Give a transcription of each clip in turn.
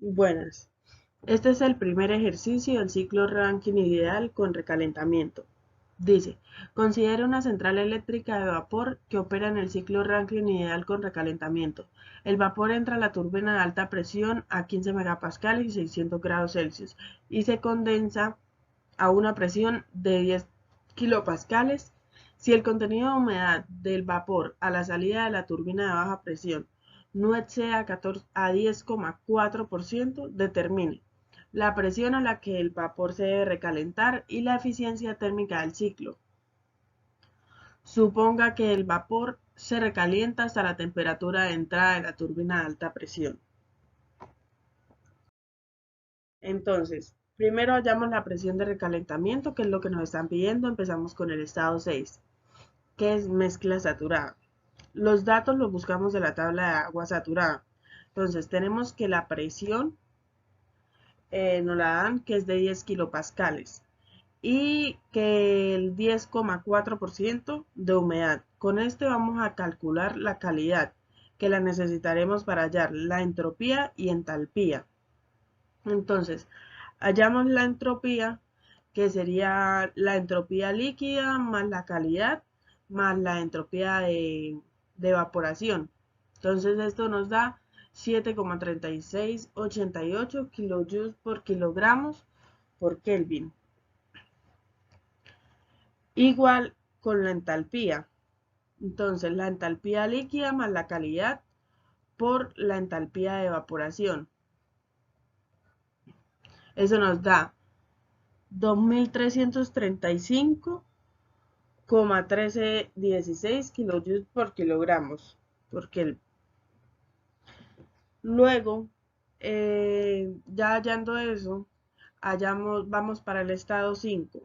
Buenas. Este es el primer ejercicio del ciclo Rankine ideal con recalentamiento. Dice, considera una central eléctrica de vapor que opera en el ciclo Rankine ideal con recalentamiento. El vapor entra a la turbina de alta presión a 15 megapascales y 600 grados Celsius y se condensa a una presión de 10 kilopascales. Si el contenido de humedad del vapor a la salida de la turbina de baja presión no excede a 10,4%, determine la presión a la que el vapor se debe recalentar y la eficiencia térmica del ciclo. Suponga que el vapor se recalienta hasta la temperatura de entrada de la turbina de alta presión. Entonces, primero hallamos la presión de recalentamiento, que es lo que nos están pidiendo. Empezamos con el estado 6, que es mezcla saturada. Los datos los buscamos de la tabla de agua saturada. Entonces, tenemos que la presión nos la dan que es de 10 kilopascales y que el 10,4% de humedad. Con este vamos a calcular la calidad, que la necesitaremos para hallar la entropía y entalpía. Entonces, hallamos la entropía, que sería la entropía líquida más la calidad más la entropía de evaporación. Entonces, esto nos da 7,3688 kilojoules por kilogramos por Kelvin. Igual con la entalpía. Entonces, la entalpía líquida más la calidad por la entalpía de evaporación. Eso nos da 2335,1316 kilojoules por kilogramos. Porque luego, ya hallando eso, vamos para el estado 5.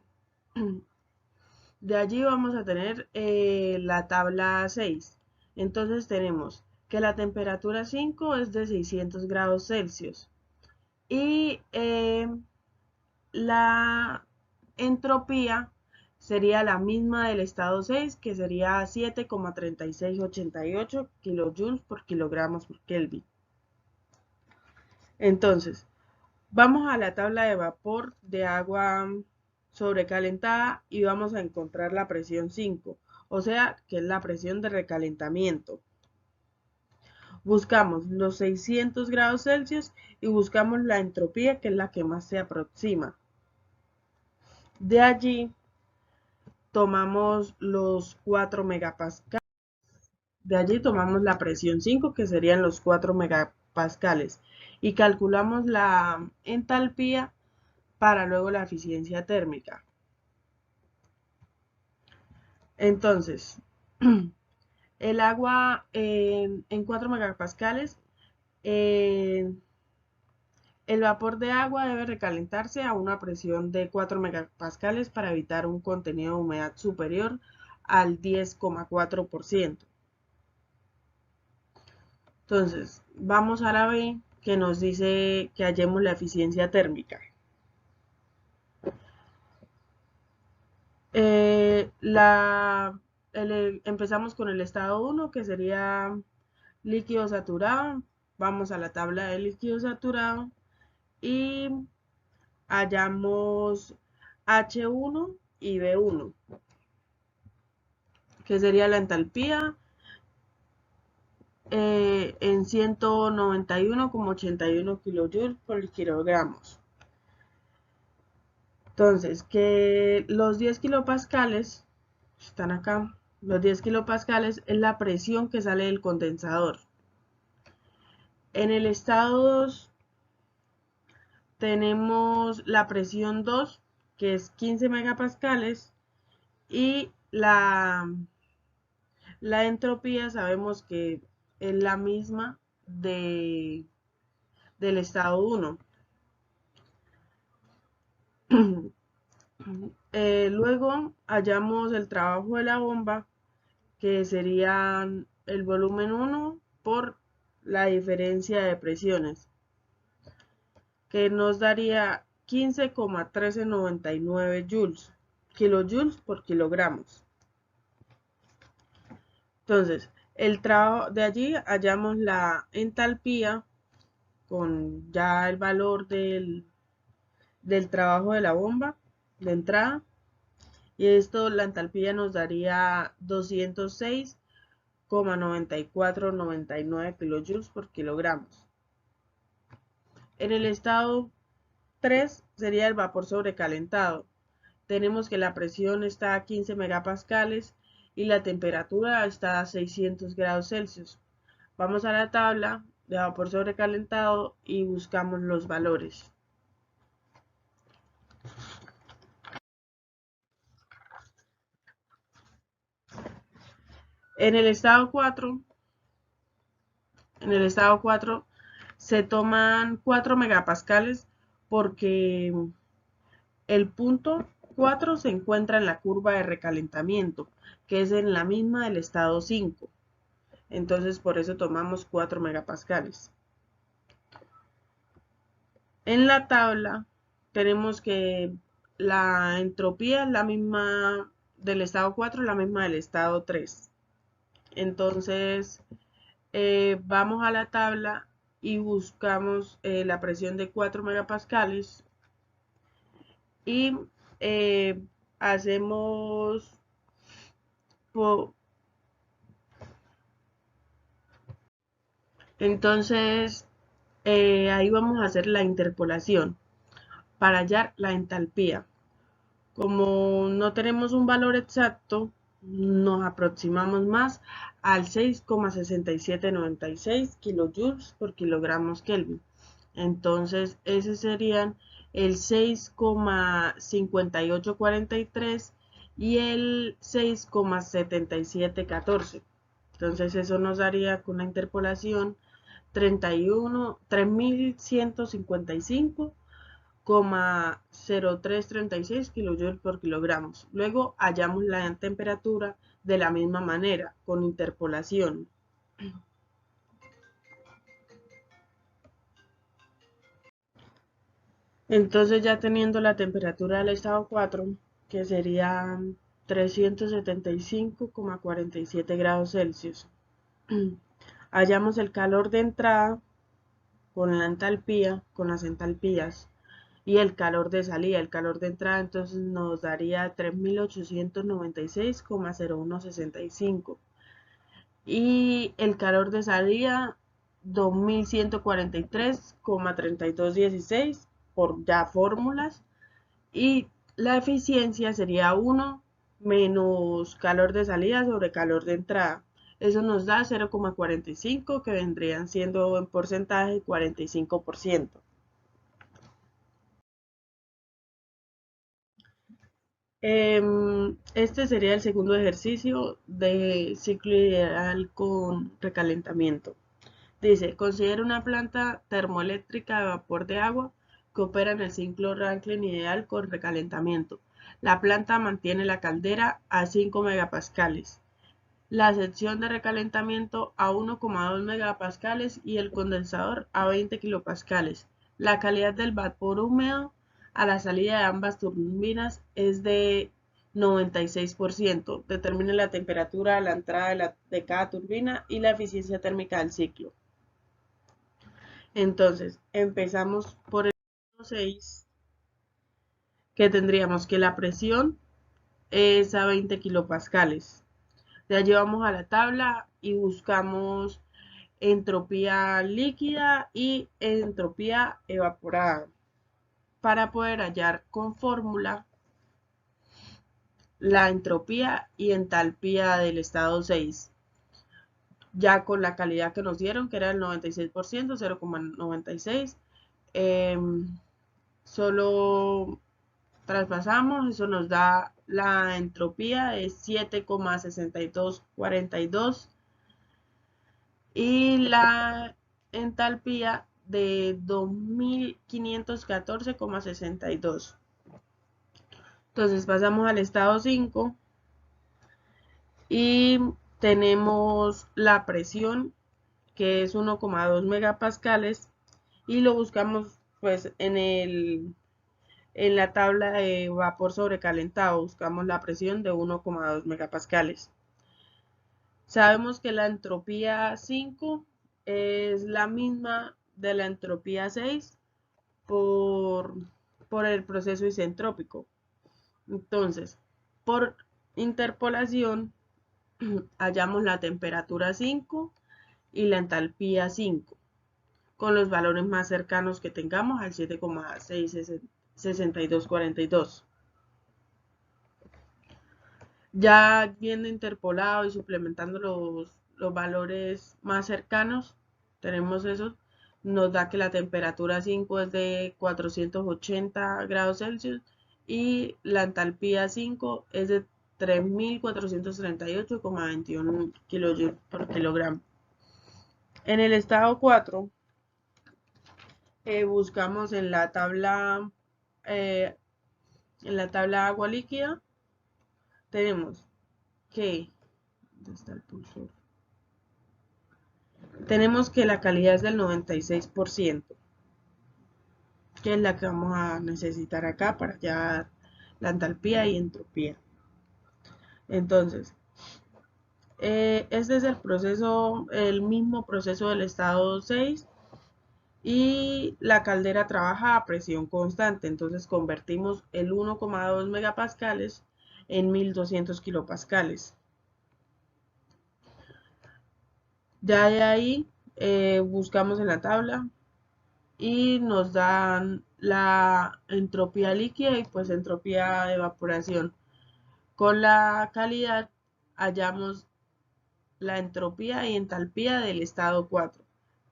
De allí vamos a tener la tabla 6. Entonces tenemos que la temperatura 5 es de 600 grados Celsius y la entropía sería la misma del estado 6, que sería 7,3688 kilojoules por kilogramos por Kelvin. Entonces, vamos a la tabla de vapor de agua sobrecalentada y vamos a encontrar la presión 5, o sea, que es la presión de recalentamiento. Buscamos los 600 grados Celsius y buscamos la entropía, que es la que más se aproxima. De allí tomamos los 4 megapascales. De allí tomamos la presión 5, que serían los 4 megapascales, y calculamos la entalpía para luego la eficiencia térmica. Entonces, el agua en 4 megapascales, eh, el vapor de agua debe recalentarse a una presión de 4 megapascales para evitar un contenido de humedad superior al 10,4%. Entonces, vamos a la B, que nos dice que hallemos la eficiencia térmica. Empezamos con el estado 1, que sería líquido saturado. Vamos a la tabla de líquido saturado y hallamos H1 y B1, que sería la entalpía en 191,81 kilojoules por kilogramos. Entonces, que los 10 kilopascales, están acá, los 10 kilopascales es la presión que sale del condensador. En el estado 2 tenemos la presión 2, que es 15 megapascales, y la entropía sabemos que es la misma del estado 1. Luego hallamos el trabajo de la bomba, que sería el volumen 1 por la diferencia de presiones, que nos daría 15,1399 kilojoules por kilogramos. Entonces, el trabajo de allí hallamos la entalpía, con ya el valor del trabajo de la bomba de entrada. Y esto, la entalpía nos daría 206,9499 kilojoules por kilogramos. En el estado 3 sería el vapor sobrecalentado. Tenemos que la presión está a 15 megapascales y la temperatura está a 600 grados Celsius. Vamos a la tabla de vapor sobrecalentado y buscamos los valores. En el estado 4, se toman 4 megapascales porque el punto 4 se encuentra en la curva de recalentamiento, que es en la misma del estado 5. Entonces por eso tomamos 4 megapascales. En la tabla tenemos que la entropía es la misma del estado 4, la misma del estado 3. Entonces vamos a la tabla y buscamos la presión de 4 megapascales y hacemos entonces ahí vamos a hacer la interpolación para hallar la entalpía. Como no tenemos un valor exacto, nos aproximamos más al 6,6796 kilojoules por kilogramos Kelvin. Entonces, ese serían el 6,5843 y el 6,7714. Entonces, eso nos daría con la interpolación 31.355,0336 kilojoules por kilogramos. Luego hallamos la temperatura de la misma manera, con interpolación. Entonces ya teniendo la temperatura del estado 4, que sería 375,47 grados Celsius, hallamos el calor de entrada con la entalpía, con las entalpías, y el calor de salida. El calor de entrada entonces nos daría 3.896,0165 y el calor de salida 2.143,3216 por ya fórmulas, y la eficiencia sería 1 menos calor de salida sobre calor de entrada. Eso nos da 0,45, que vendrían siendo en porcentaje 45%. Este sería el segundo ejercicio de ciclo ideal con recalentamiento. Dice, considera una planta termoeléctrica de vapor de agua que opera en el ciclo Rankine ideal con recalentamiento. La planta mantiene la caldera a 5 megapascales, la sección de recalentamiento a 1,2 megapascales y el condensador a 20 kilopascales. La calidad del vapor húmedo a la salida de ambas turbinas es de 96%. Determine la temperatura a la entrada de cada turbina y la eficiencia térmica del ciclo. Entonces, empezamos por el 6, que tendríamos que la presión es a 20 kilopascales. Ya llevamos a la tabla y buscamos entropía líquida y entropía evaporada para poder hallar con fórmula la entropía y entalpía del estado 6, ya con la calidad que nos dieron, que era el 96%, 0,96. Solo traspasamos, eso nos da la entropía de 7,6242 y la entalpía de 2514,62. Entonces pasamos al estado 5 y tenemos la presión, que es 1,2 megapascales, y lo buscamos pues en la tabla de vapor sobrecalentado. Buscamos la presión de 1,2 megapascales. Sabemos que la entropía 5 es la misma de la entropía 6 por el proceso isentrópico. Entonces, por interpolación, hallamos la temperatura 5 y la entalpía 5, con los valores más cercanos que tengamos al 7,66242. Ya viendo interpolado y suplementando los valores más cercanos, tenemos eso, nos da que la temperatura 5 es de 480 grados Celsius y la entalpía 5 es de 3438,21 kilojoules por kilogramo. En el estado 4, buscamos en la tabla agua líquida, tenemos que, ¿dónde está el pulsor? Tenemos que la calidad es del 96%, que es la que vamos a necesitar acá para hallar la entalpía y entropía. Entonces, este es el proceso, el mismo proceso del estado 6, y la caldera trabaja a presión constante. Entonces convertimos el 1,2 megapascales en 1200 kilopascales. Ya de ahí buscamos en la tabla y nos dan la entropía líquida y pues entropía de evaporación. Con la calidad hallamos la entropía y entalpía del estado 4,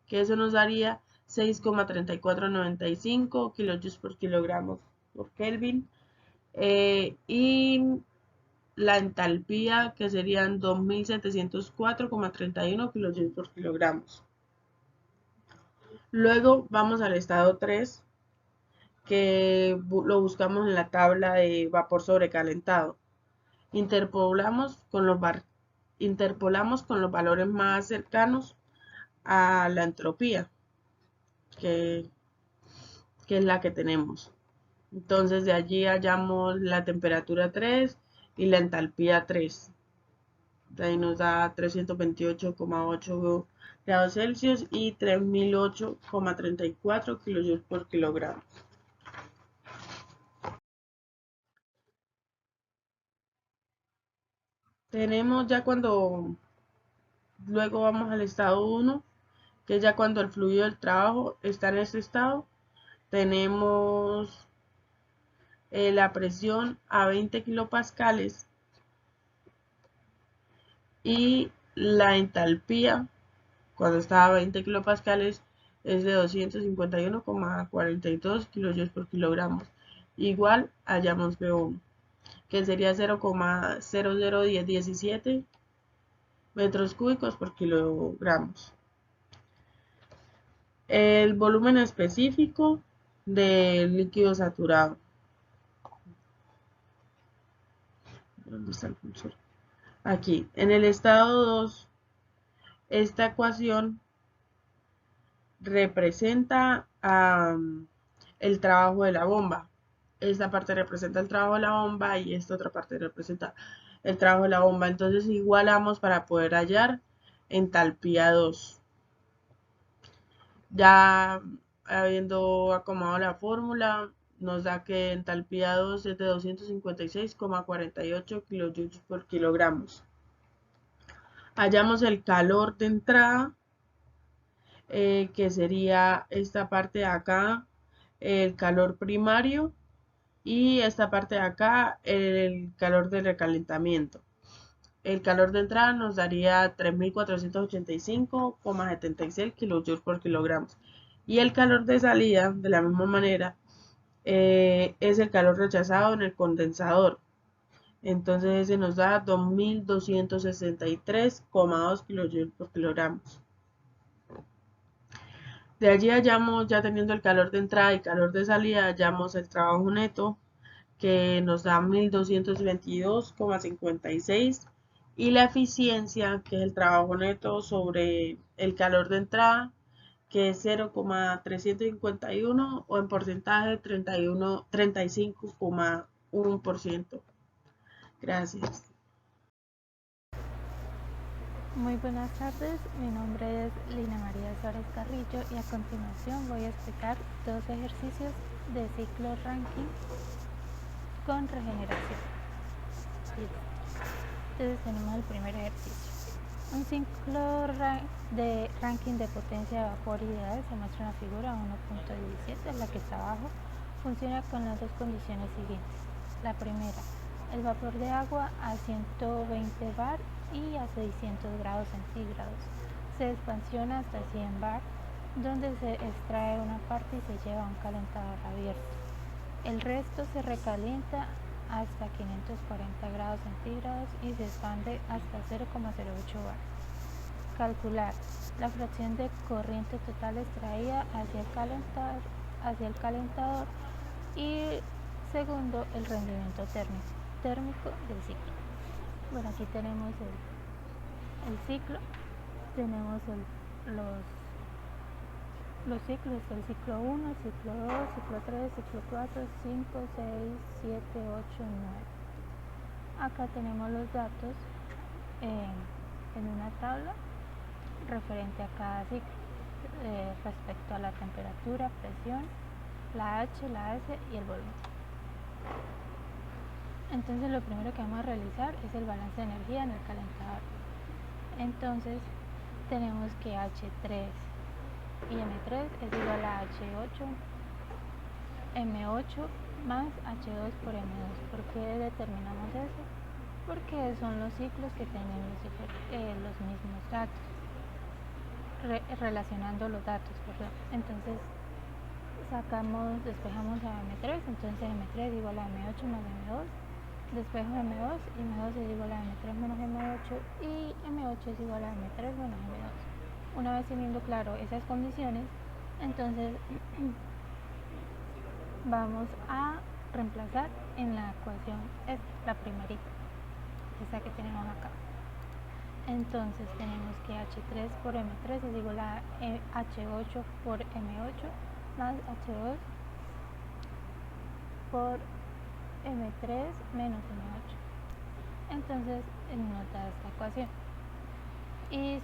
que eso nos daría 6,3495 kilojoules por kilogramo por Kelvin, y la entalpía, que serían 2704,31 kilojoules por kilogramo. Luego vamos al estado 3, que lo buscamos en la tabla de vapor sobrecalentado. Interpolamos con los valores más cercanos a la entropía, que es la que tenemos. Entonces de allí hallamos la temperatura 3 y la entalpía 3. De ahí nos da 328,8 grados Celsius y 3008,34 kilojoules por kilogramo. Tenemos ya luego vamos al estado 1, que es ya cuando el fluido del trabajo está en este estado. Tenemos la presión a 20 kilopascales y la entalpía cuando está a 20 kilopascales es de 251,42 kilojoules por kilogramo. Igual hallamos B1, que sería 0,001017 metros cúbicos por kilogramos. El volumen específico del líquido saturado. ¿Dónde está el cursor? Aquí, en el estado 2, esta ecuación representa el trabajo de la bomba. Esta parte representa el trabajo de la bomba y esta otra parte representa el trabajo de la bomba. Entonces igualamos para poder hallar entalpía 2. Ya habiendo acomodado la fórmula, nos da que entalpía 2 es de 256,48 kilojoules por kilogramos. Hallamos el calor de entrada, que sería esta parte de acá, el calor primario, y esta parte de acá, el calor de recalentamiento. El calor de entrada nos daría 3485,76 kilojoules por kilogramo. Y el calor de salida, de la misma manera, es el calor rechazado en el condensador. Entonces ese nos da 2263,2 kilojoules por kilogramo. De allí hallamos, ya teniendo el calor de entrada y calor de salida, hallamos el trabajo neto, que nos da 1222,56, y la eficiencia, que es el trabajo neto sobre el calor de entrada, que es 0,351, o en porcentaje 35,1%. Gracias. Muy buenas tardes, mi nombre es Lina María Suárez Carrillo y a continuación voy a explicar dos ejercicios de ciclo Rankine con regeneración. Entonces tenemos el primer ejercicio. Un ciclo de Rankine de potencia de vapor ideal se muestra en la figura 1.17, la que está abajo. Funciona con las dos condiciones siguientes. La primera, el vapor de agua a 120 bar y a 600 grados centígrados. Se expansiona hasta 100 bar, donde se extrae una parte y se lleva a un calentador abierto. El resto se recalienta hasta 540 grados centígrados y se expande hasta 0,08 bar. Calcular la fracción de corriente total extraída hacia el calentador y segundo, el rendimiento térmico del ciclo. Bueno, aquí tenemos el ciclo, tenemos los ciclos, el ciclo 1, ciclo 2, ciclo 3, ciclo 4, 5, 6, 7, 8, 9. Acá tenemos los datos en una tabla referente a cada ciclo, respecto a la temperatura, presión, la H, la S y el volumen. Entonces lo primero que vamos a realizar es el balance de energía en el calentador. Entonces tenemos que H3 y M3 es igual a H8, M8 más H2 por M2. ¿Por qué determinamos eso? Porque son los ciclos que tienen los mismos datos, relacionando los datos, perdón. Entonces despejamos a M3, entonces M3 es igual a M8 más M2, despejo M2 y M2 es igual a M3 menos M8 y M8 es igual a M3 menos M2. Una vez teniendo claro esas condiciones, entonces vamos a reemplazar en la ecuación la primerita, esa que tenemos acá. Entonces tenemos que H3 por M3 es igual a H8 por M8 más H2 por M3 menos M8. Entonces nos da esta ecuación. Y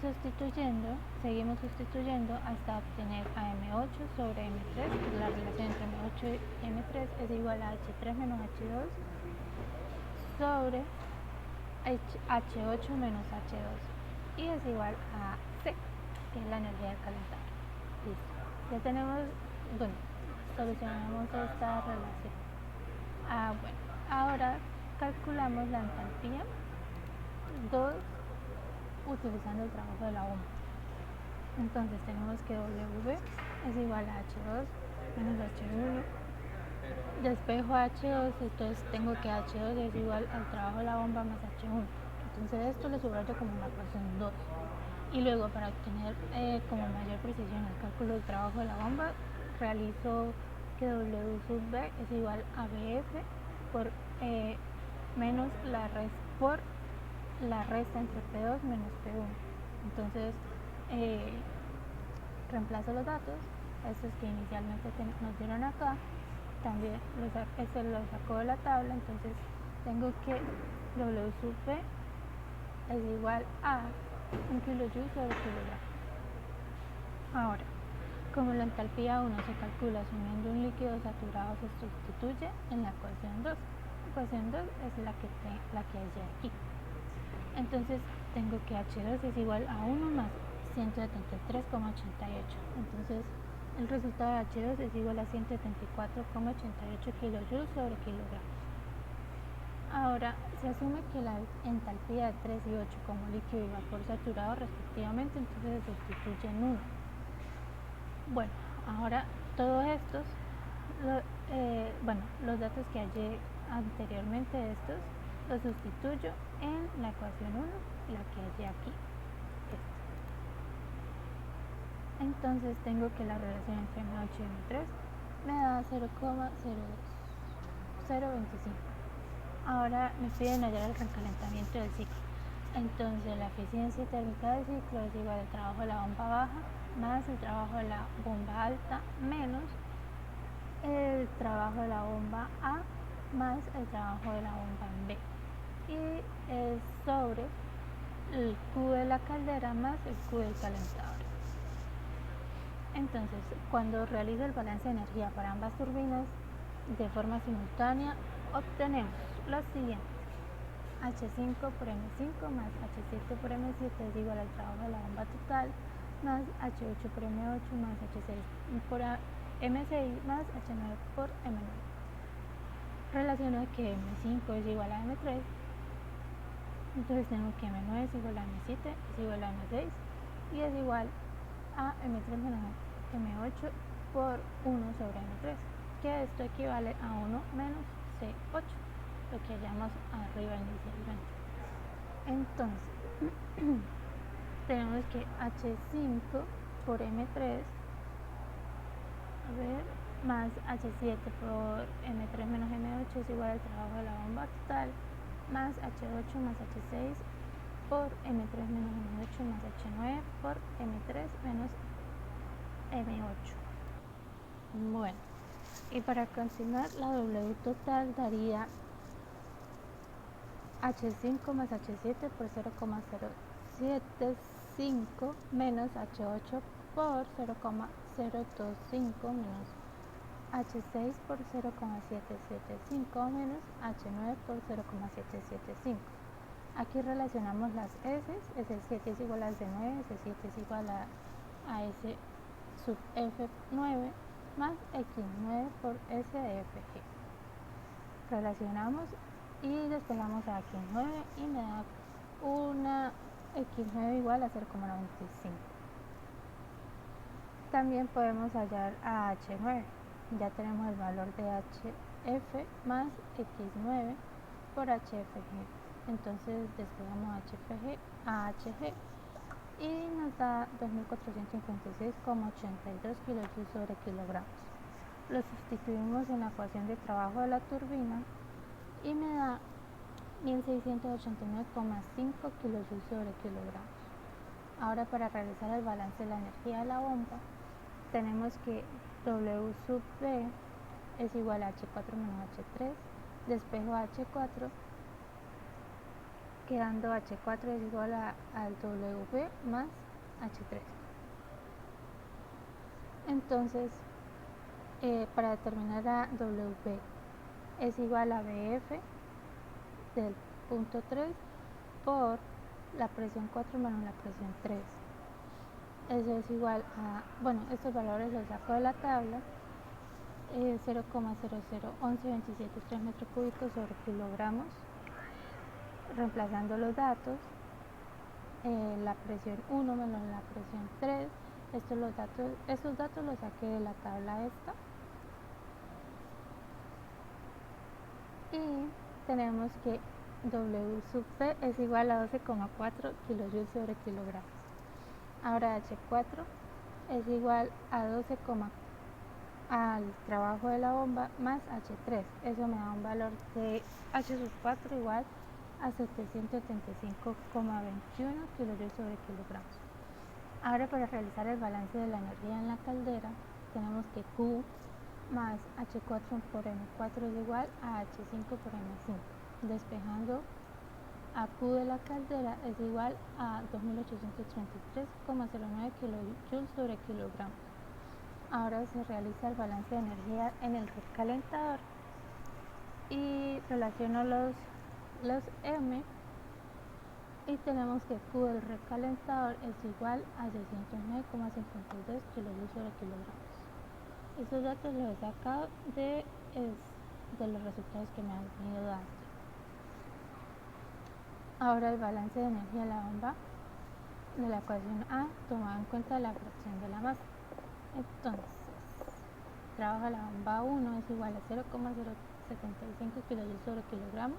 seguimos sustituyendo hasta obtener a M8 sobre M3, que la relación entre M8 y M3 es igual a H3 menos H2 sobre H8 menos H2 y es igual a C, que es la energía del calentador. Listo. Ya tenemos, solucionamos esta relación. Bueno, ahora calculamos la entalpía 2 utilizando el trabajo de la bomba. Entonces tenemos que W es igual a H2 menos H1. Despejo H2, entonces tengo que H2 es igual al trabajo de la bomba más H1. Entonces esto lo subrayo como la ecuación 2. Y luego para obtener como mayor precisión el cálculo del trabajo de la bomba, realizo que W sub B es igual a BF por menos por la resta entre P2 menos P1. Entonces reemplazo los datos, estos que inicialmente nos dieron acá, también este lo saco de la tabla, entonces tengo que W sub P es igual a 1 kJ sobre kilogramo. Ahora, como la entalpía 1 se calcula asumiendo un líquido saturado, se sustituye en la ecuación 2. La ecuación 2 es la que hay aquí. Entonces tengo que H2 es igual a 1 más 173,88. Entonces el resultado de H2 es igual a 174,88 kJ sobre kilogramo. Ahora, se asume que la entalpía de 3 y 8 como líquido y vapor saturado respectivamente, entonces se sustituye en 1. Bueno, ahora todos estos, los datos que hallé anteriormente estos, los sustituyo en la ecuación 1, la que hallé aquí. Entonces tengo que la relación entre M8 y M3 me da 0,025. Ahora me piden hallar el recalentamiento del ciclo. Entonces la eficiencia térmica del ciclo es igual al trabajo de la bomba baja más el trabajo de la bomba alta menos el trabajo de la bomba A más el trabajo de la bomba B. Y es sobre el Q de la caldera más el Q del calentador. Entonces, cuando realizo el balance de energía para ambas turbinas de forma simultánea, obtenemos lo siguiente. H5 por M5 más H7 por M7 es igual al trabajo de la bomba total más H8 por M8 más H6 por M6 más H9 por M9. Relaciona que M5 es igual a M3, entonces tenemos que M9 es igual a M7 es igual a M6 y es igual a M3 menos M8 por 1 sobre M3, que esto equivale a 1 menos C8, lo que hallamos arriba inicialmente. Entonces, tenemos que H5 por M3 más H7 por M3 menos M8 es igual al trabajo de la bomba total más H8 más H6 por M3 menos M8 más H9 por M3 menos M8. Bueno, y para continuar, la W total daría H5 más H7 por 0,075 menos H8 por 0,025 menos H6 por 0,775 menos H9 por 0,775. Aquí relacionamos las S, S7 es igual a S9, S7 es igual a S sub F9 más X9 por S de Fg. Relacionamos y despejamos a X9 y me da una X9 igual a 0,95. También podemos hallar a H9. Ya tenemos el valor de HF más X9 por HFG. Entonces despejamos HFG a HG y nos da 2456,82 kJ sobre kilogramos. Lo sustituimos en la ecuación de trabajo de la turbina y me da 1689,5 kJ sobre kilogramos. Ahora, para realizar el balance de la energía de la bomba, tenemos que W sub B es igual a H4 menos H3, despejo H4, quedando H4 es igual al WB más H3. Entonces, para determinar a WB es igual a BF del punto 3 por la presión 4 menos la presión 3. Eso es igual a, bueno, estos valores los saco de la tabla, 0,001127 metros cúbicos sobre kilogramos, reemplazando los datos, la presión 1 menos la presión 3, estos datos los saqué de la tabla esta, y tenemos que W sub P es igual a 12,4 kJ sobre kilogramos. Ahora H4 es igual a 12, al trabajo de la bomba más H3. Eso me da un valor de H sub 4 igual a 775,21 kJ sobre kilogramos. Ahora, para realizar el balance de la energía en la caldera, tenemos que Q más H4 por M4 es igual a H5 por M5. Despejando a Q de la caldera es igual a 2833,09 kJ sobre kilogramos. Ahora se realiza el balance de energía en el recalentador y relaciono los M y tenemos que Q del recalentador es igual a 609,52 kJ sobre kilogramos. Estos datos los he sacado de los resultados que me han venido dando. Ahora el balance de energía de la bomba de la ecuación A tomando en cuenta la fracción de la masa. Entonces, trabajo de la bomba 1 es igual a 0,075 kJ sobre kilogramos.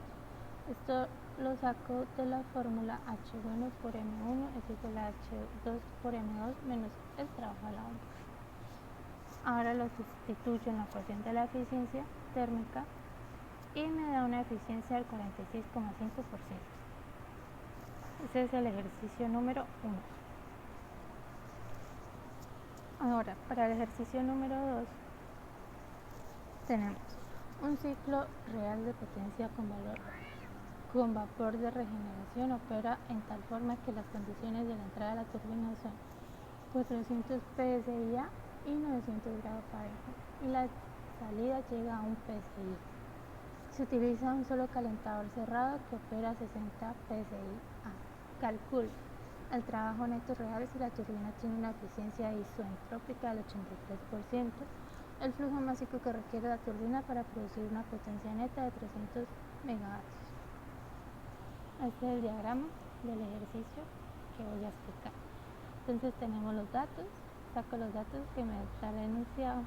Esto lo saco de la fórmula H1 por M1 es igual a H2 por M2 menos el trabajo de la bomba. Ahora lo sustituyo en la ecuación de la eficiencia térmica y me da una eficiencia del 46,5%. Ese es el ejercicio número 1. Ahora, para el ejercicio número 2, tenemos un ciclo real de potencia con valor con vapor de regeneración opera en tal forma que las condiciones de la entrada de la turbina son 400 psi y 900 grados Fahrenheit y la salida llega a 1 psi. Se utiliza un solo calentador cerrado que opera a 60 psi. Calcula el trabajo neto real si la turbina tiene una eficiencia isoentrópica del 83%, el flujo másico que requiere la turbina para producir una potencia neta de 300 megavatios. Este es el diagrama del ejercicio que voy a explicar. Entonces tenemos los datos, saco los datos que me está enunciado.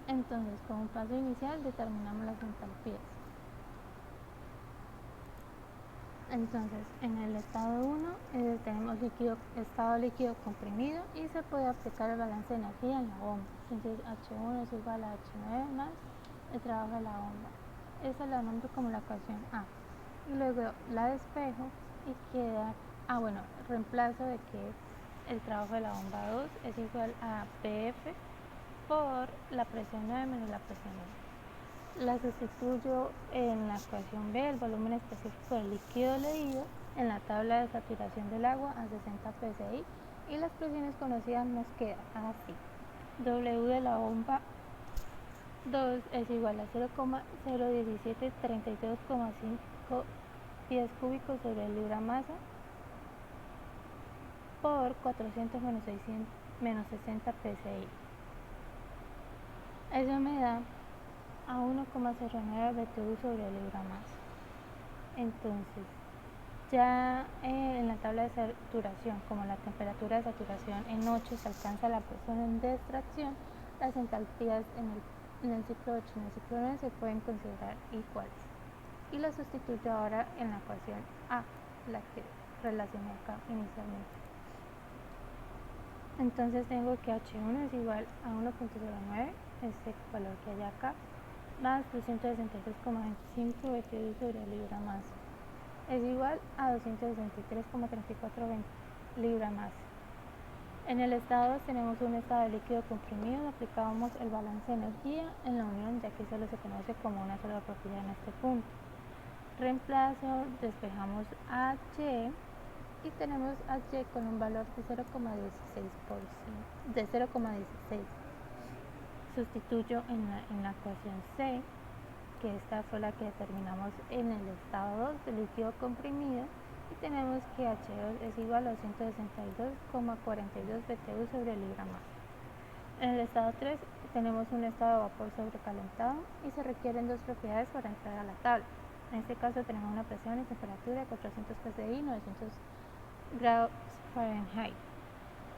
Entonces, como paso inicial, determinamos las entalpías. Entonces, en el estado 1 tenemos estado líquido comprimido y se puede aplicar el balance de energía en la bomba. Entonces, H1 es igual a H9 más el trabajo de la bomba. Esa la nombro como la ecuación A. Y luego la despejo y queda, reemplazo de que el trabajo de la bomba 2 es igual a PF por la presión 9 menos la presión 1. La sustituyo en la ecuación B, el volumen específico del líquido leído, en la tabla de saturación del agua a 60 psi y las presiones conocidas nos quedan así. W de la bomba 2 es igual a 0,01732,5 pies cúbicos sobre el libra masa por 400 menos 60 psi. Eso me da a 1,09 BTU sobre el libra masa. Entonces, ya en la tabla de saturación, como la temperatura de saturación en 8 se alcanza la presión de extracción, las entalpías en el ciclo 8 y en el ciclo 9 se pueden considerar iguales. Y lo sustituyo ahora en la ecuación A, la que relacioné acá inicialmente. Entonces tengo que H1 es igual a 1,09, este valor que hay acá, más 263,25 BTU sobre el libra masa. Es igual a 263,34 libra masa. En el estado 2 tenemos un estado de líquido comprimido, aplicamos el balance de energía en la unión, ya que solo se conoce como una sola propiedad en este punto. Reemplazo, despejamos H y tenemos H con un valor de 0,16. Sustituyo en la ecuación C, que esta fue la que determinamos en el estado 2 del líquido comprimido, y tenemos que H2 es igual a 262,42 BTU sobre libra masa. En el estado 3 tenemos un estado de vapor sobrecalentado y se requieren dos propiedades para entrar a la tabla. En este caso tenemos una presión y temperatura de 400 psi y 900 grados Fahrenheit.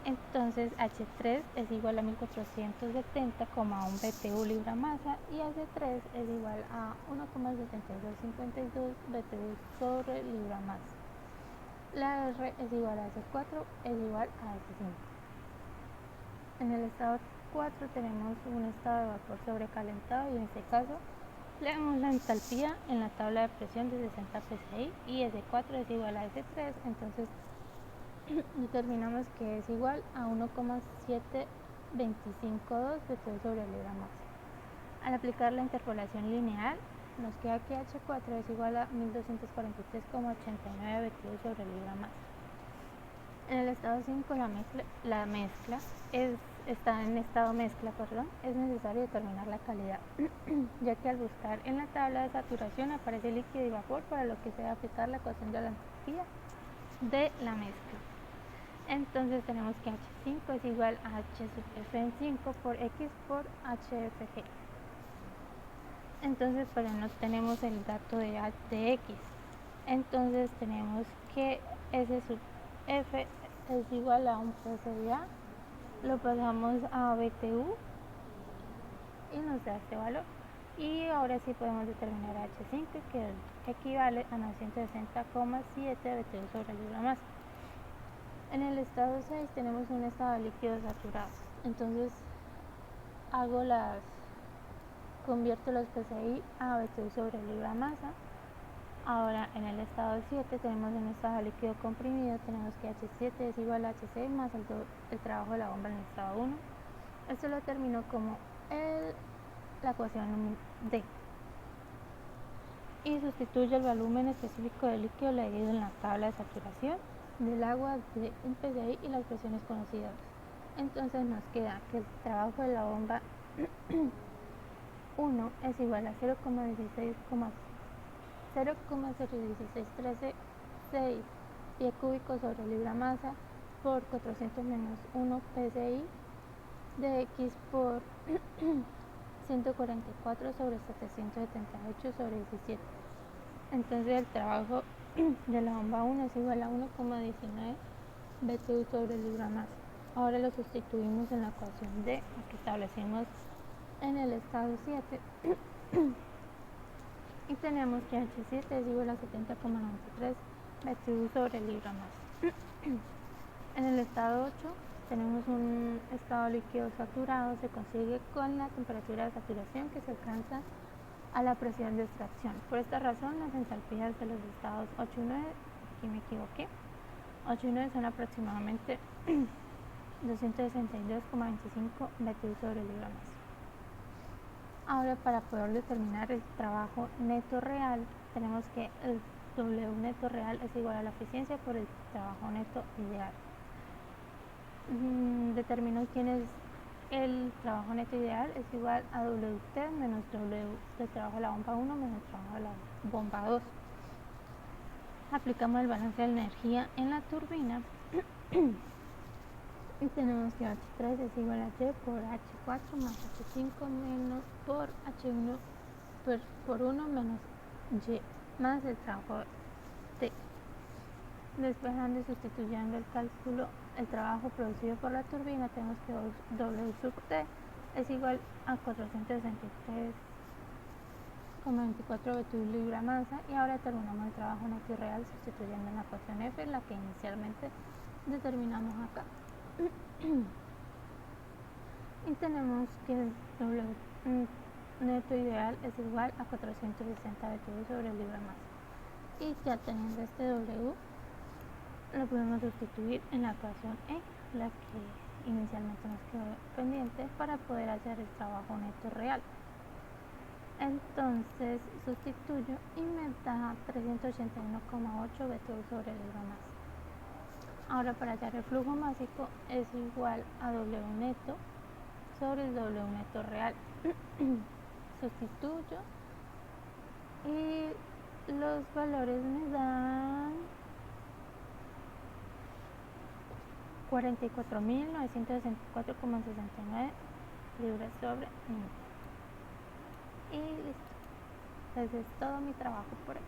Entonces H3 es igual a 1470,1 BTU libra masa y H3 es igual a 1,7252 BTU sobre libra masa. La R es igual a S4 es igual a S5. En el estado 4 tenemos un estado de vapor sobrecalentado y en este caso leemos la entalpía en la tabla de presión de 60 psi y S4 es igual a S3, entonces determinamos que es igual a 1,7252 BTU sobre libra masa. Al aplicar la interpolación lineal, nos queda que H4 es igual a 1243,89 BTU sobre libra masa. En el estado 5 la mezcla está en estado mezcla, es necesario determinar la calidad, ya que al buscar en la tabla de saturación aparece líquido y vapor, para lo que se debe aplicar la ecuación de la entropía de la mezcla. Entonces tenemos que H5 es igual a H sub F en 5 por X por HFG. Entonces, pero no tenemos el dato de X. Entonces tenemos que S sub F es igual a un PSA, lo pasamos a BTU y nos da este valor. Y ahora sí podemos determinar H5, que equivale a 960,7 BTU sobre libra masa. En el estado 6 tenemos un estado de líquido saturado. Entonces convierto los PSI a BTU sobre libra masa. Ahora en el estado 7 tenemos un estado de líquido comprimido, tenemos que H7 es igual a H6 más el trabajo de la bomba en el estado 1. Esto lo determino como la ecuación D. y sustituye el volumen específico de líquido leído en la tabla de saturación del agua de un PSI y las presiones conocidas. Entonces nos queda que el trabajo de la bomba 1 es igual a 0,01613 pie cúbico sobre libra masa por 400 menos 1 PSI de X por 144 sobre 778 sobre 17. Entonces el trabajo de la bomba 1 es igual a 1,19 BTU sobre libra masa. Ahora lo sustituimos en la ecuación D, que establecimos en el estado 7. Y tenemos que H7 es igual a 70,93 BTU sobre libra masa. En el estado 8 tenemos un estado líquido saturado, se consigue con la temperatura de saturación que se alcanza a la presión de extracción. Por esta razón, las entalpías de los estados 8 y 9, aquí me equivoqué, 8 y 9 son aproximadamente 262,25 BTU sobre libra masa. Ahora, para poder determinar el trabajo neto real, tenemos que el W neto real es igual a la eficiencia por el trabajo neto ideal. Determino quién es el trabajo neto ideal, es igual a WT menos W del trabajo de la bomba 1 menos el trabajo de la bomba 2. Aplicamos el balance de energía en la turbina y tenemos que H3 es igual a Y por H4 más H5 menos por H1 por 1 menos Y más el trabajo T. Despejando y sustituyendo el cálculo, el trabajo producido por la turbina, tenemos que W sub T es igual a 463,24 BTU libra masa. Y ahora determinamos el trabajo neto y real sustituyendo en la ecuación F, la que inicialmente determinamos acá. Y tenemos que el W neto ideal es igual a 460 BTU sobre libra masa. Y ya teniendo este W, lo podemos sustituir en la ecuación E, la que inicialmente nos quedó pendiente, para poder hacer el trabajo neto real. Entonces sustituyo y me da 381,8 BTU sobre libra masa. Ahora, para hallar el flujo másico es igual a W neto sobre el W neto real. Sustituyo y los valores me dan 44.964,69 libras sobre minuto. Y listo. Entonces es todo mi trabajo por hoy.